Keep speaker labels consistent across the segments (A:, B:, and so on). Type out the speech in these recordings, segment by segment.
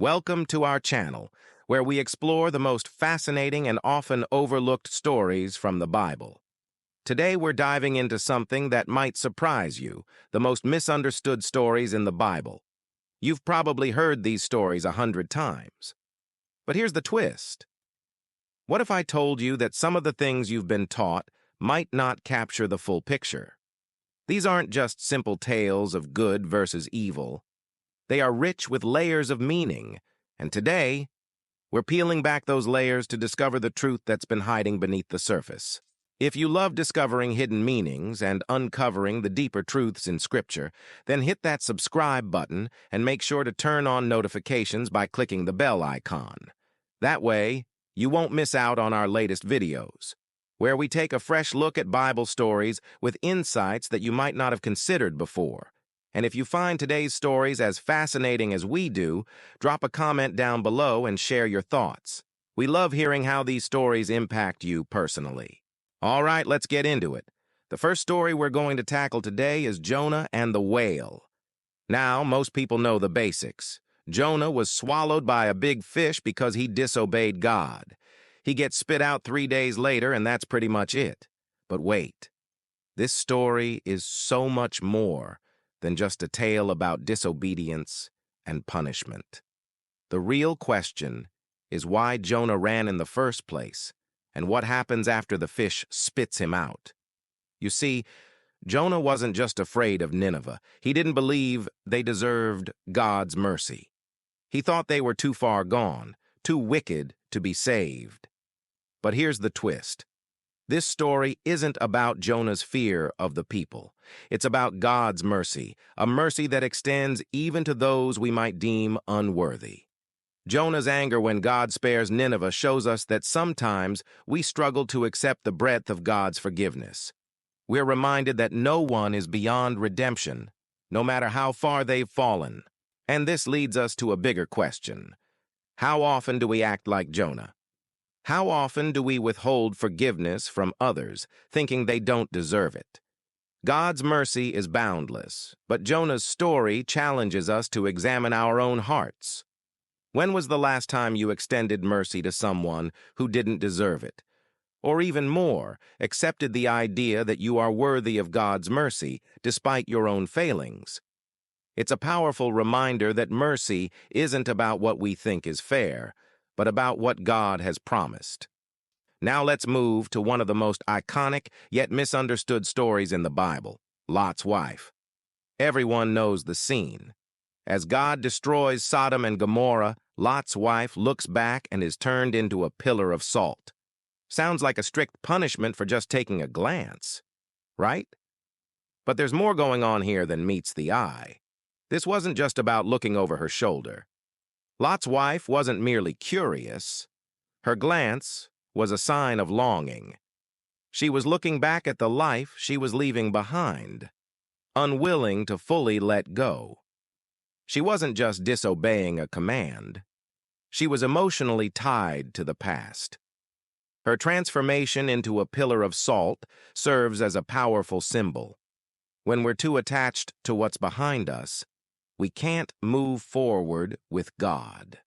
A: Welcome to our channel, where we explore the most fascinating and often overlooked stories from the Bible. Today we're diving into something that might surprise you, the most misunderstood stories in the Bible. You've probably heard these stories 100 times. But here's the twist. What if I told you that some of the things you've been taught might not capture the full picture? These aren't just simple tales of good versus evil. They are rich with layers of meaning, and today, we're peeling back those layers to discover the truth that's been hiding beneath the surface. If you love discovering hidden meanings and uncovering the deeper truths in Scripture, then hit that subscribe button and make sure to turn on notifications by clicking the bell icon. That way, you won't miss out on our latest videos, where we take a fresh look at Bible stories with insights that you might not have considered before. And if you find today's stories as fascinating as we do, drop a comment down below and share your thoughts. We love hearing how these stories impact you personally. All right, let's get into it. The first story we're going to tackle today is Jonah and the whale. Now, most people know the basics. Jonah was swallowed by a big fish because he disobeyed God. He gets spit out 3 days later, and that's pretty much it. But wait, this story is so much more than just a tale about disobedience and punishment. The real question is why Jonah ran in the first place, and what happens after the fish spits him out. You see, Jonah wasn't just afraid of Nineveh. He didn't believe they deserved God's mercy. He thought they were too far gone, too wicked to be saved. But here's the twist. This story isn't about Jonah's fear of the people. It's about God's mercy, a mercy that extends even to those we might deem unworthy. Jonah's anger when God spares Nineveh shows us that sometimes we struggle to accept the breadth of God's forgiveness. We're reminded that no one is beyond redemption, no matter how far they've fallen. And this leads us to a bigger question. How often do we act like Jonah? How often do we withhold forgiveness from others, thinking they don't deserve it? God's mercy is boundless, but Jonah's story challenges us to examine our own hearts. When was the last time you extended mercy to someone who didn't deserve it? Or even more, accepted the idea that you are worthy of God's mercy, despite your own failings? It's a powerful reminder that mercy isn't about what we think is fair, but about what God has promised. Now let's move to one of the most iconic yet misunderstood stories in the Bible, Lot's wife. Everyone knows the scene. As God destroys Sodom and Gomorrah, Lot's wife looks back and is turned into a pillar of salt. Sounds like a strict punishment for just taking a glance, right? But there's more going on here than meets the eye. This wasn't just about looking over her shoulder. Lot's wife wasn't merely curious. Her glance was a sign of longing. She was looking back at the life she was leaving behind, unwilling to fully let go. She wasn't just disobeying a command. She was emotionally tied to the past. Her transformation into a pillar of salt serves as a powerful symbol. When we're too attached to what's behind us, we can't move forward with God.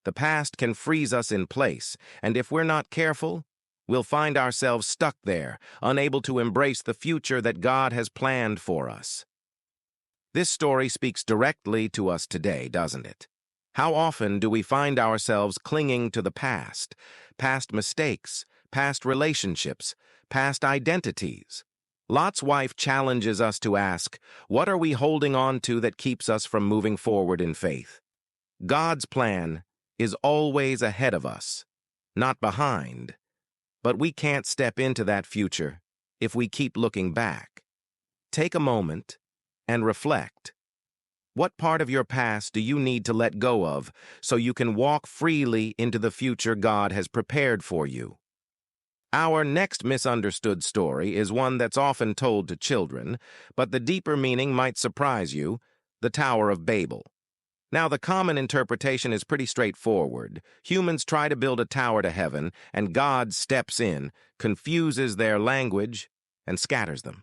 A: The past can freeze us in place, and if we're not careful, we'll find ourselves stuck there, unable to embrace the future that God has planned for us. This story speaks directly to us today, doesn't it? How often do we find ourselves clinging to the past mistakes, past relationships, past identities? Lot's wife challenges us to ask, what are we holding on to that keeps us from moving forward in faith? God's plan is always ahead of us, not behind. But we can't step into that future if we keep looking back. Take a moment and reflect. What part of your past do you need to let go of so you can walk freely into the future God has prepared for you? Our next misunderstood story is one that's often told to children, but the deeper meaning might surprise you, the Tower of Babel. Now, the common interpretation is pretty straightforward. Humans try to build a tower to heaven, and God steps in, confuses their language, and scatters them.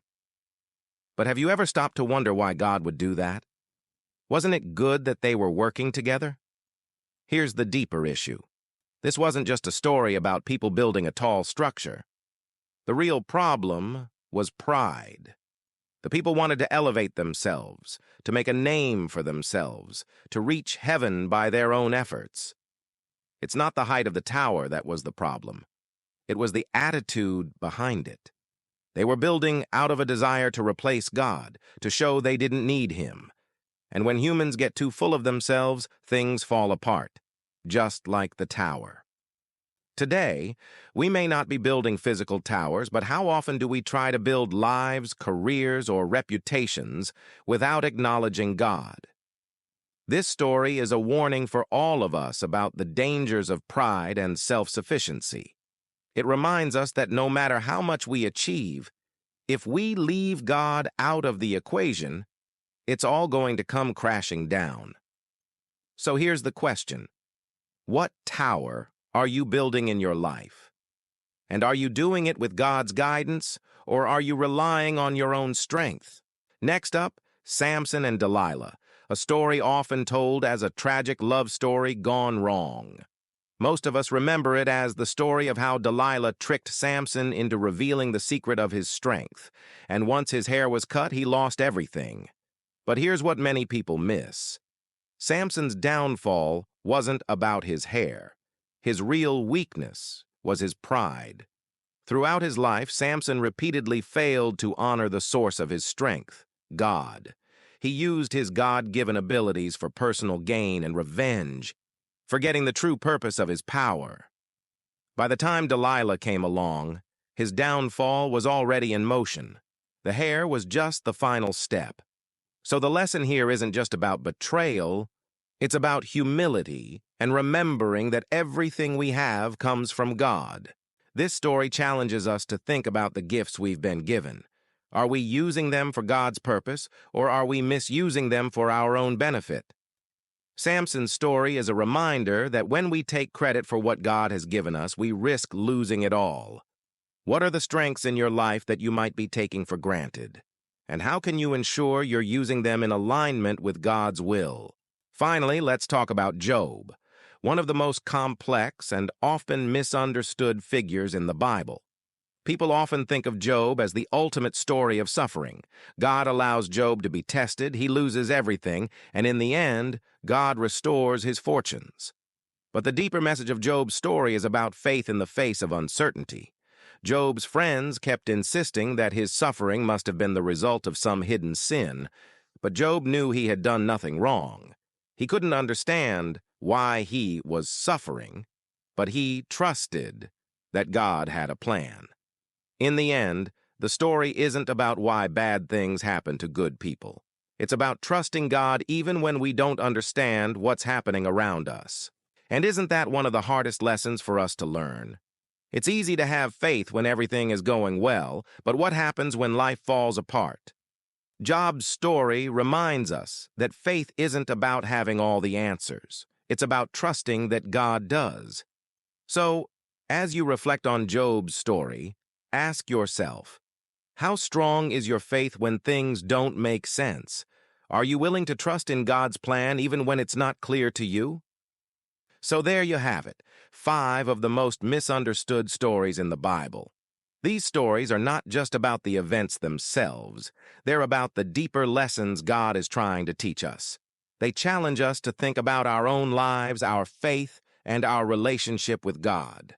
A: But have you ever stopped to wonder why God would do that? Wasn't it good that they were working together? Here's the deeper issue. This wasn't just a story about people building a tall structure. The real problem was pride. The people wanted to elevate themselves, to make a name for themselves, to reach heaven by their own efforts. It's not the height of the tower that was the problem. It was the attitude behind it. They were building out of a desire to replace God, to show they didn't need Him. And when humans get too full of themselves, things fall apart, just like the tower. Today, we may not be building physical towers, but how often do we try to build lives, careers, or reputations without acknowledging God? This story is a warning for all of us about the dangers of pride and self-sufficiency. It reminds us that no matter how much we achieve, if we leave God out of the equation, it's all going to come crashing down. So here's the question. What tower are you building in your life? And are you doing it with God's guidance, or are you relying on your own strength? Next up, Samson and Delilah, a story often told as a tragic love story gone wrong. Most of us remember it as the story of how Delilah tricked Samson into revealing the secret of his strength, and once his hair was cut, he lost everything. But here's what many people miss. Samson's downfall wasn't about his hair. His real weakness was his pride. Throughout his life, Samson repeatedly failed to honor the source of his strength, God. He used his God-given abilities for personal gain and revenge, forgetting the true purpose of his power. By the time Delilah came along, his downfall was already in motion. The hair was just the final step. So the lesson here isn't just about betrayal, it's about humility and remembering that everything we have comes from God. This story challenges us to think about the gifts we've been given. Are we using them for God's purpose, or are we misusing them for our own benefit? Samson's story is a reminder that when we take credit for what God has given us, we risk losing it all. What are the strengths in your life that you might be taking for granted? And how can you ensure you're using them in alignment with God's will? Finally, let's talk about Job, one of the most complex and often misunderstood figures in the Bible. People often think of Job as the ultimate story of suffering. God allows Job to be tested, he loses everything, and in the end, God restores his fortunes. But the deeper message of Job's story is about faith in the face of uncertainty. Job's friends kept insisting that his suffering must have been the result of some hidden sin, but Job knew he had done nothing wrong. He couldn't understand why he was suffering, but he trusted that God had a plan. In the end, the story isn't about why bad things happen to good people. It's about trusting God even when we don't understand what's happening around us. And isn't that one of the hardest lessons for us to learn? It's easy to have faith when everything is going well, but what happens when life falls apart? Job's story reminds us that faith isn't about having all the answers. It's about trusting that God does. So, as you reflect on Job's story, ask yourself, how strong is your faith when things don't make sense? Are you willing to trust in God's plan even when it's not clear to you? So there you have it, 5 of the most misunderstood stories in the Bible. These stories are not just about the events themselves. They're about the deeper lessons God is trying to teach us. They challenge us to think about our own lives, our faith, and our relationship with God.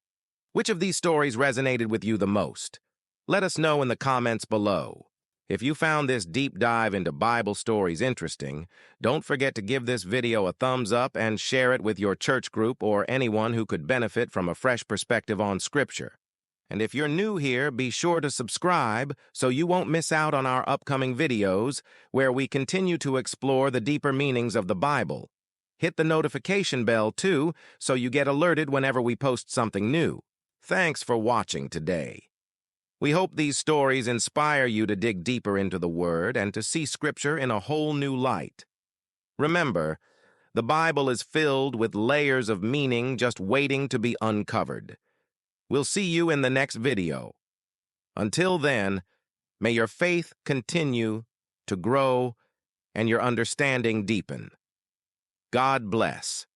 A: Which of these stories resonated with you the most? Let us know in the comments below. If you found this deep dive into Bible stories interesting, don't forget to give this video a thumbs up and share it with your church group or anyone who could benefit from a fresh perspective on Scripture. And if you're new here, be sure to subscribe so you won't miss out on our upcoming videos where we continue to explore the deeper meanings of the Bible. Hit the notification bell, too, so you get alerted whenever we post something new. Thanks for watching today. We hope these stories inspire you to dig deeper into the Word and to see Scripture in a whole new light. Remember, the Bible is filled with layers of meaning just waiting to be uncovered. We'll see you in the next video. Until then, may your faith continue to grow and your understanding deepen. God bless.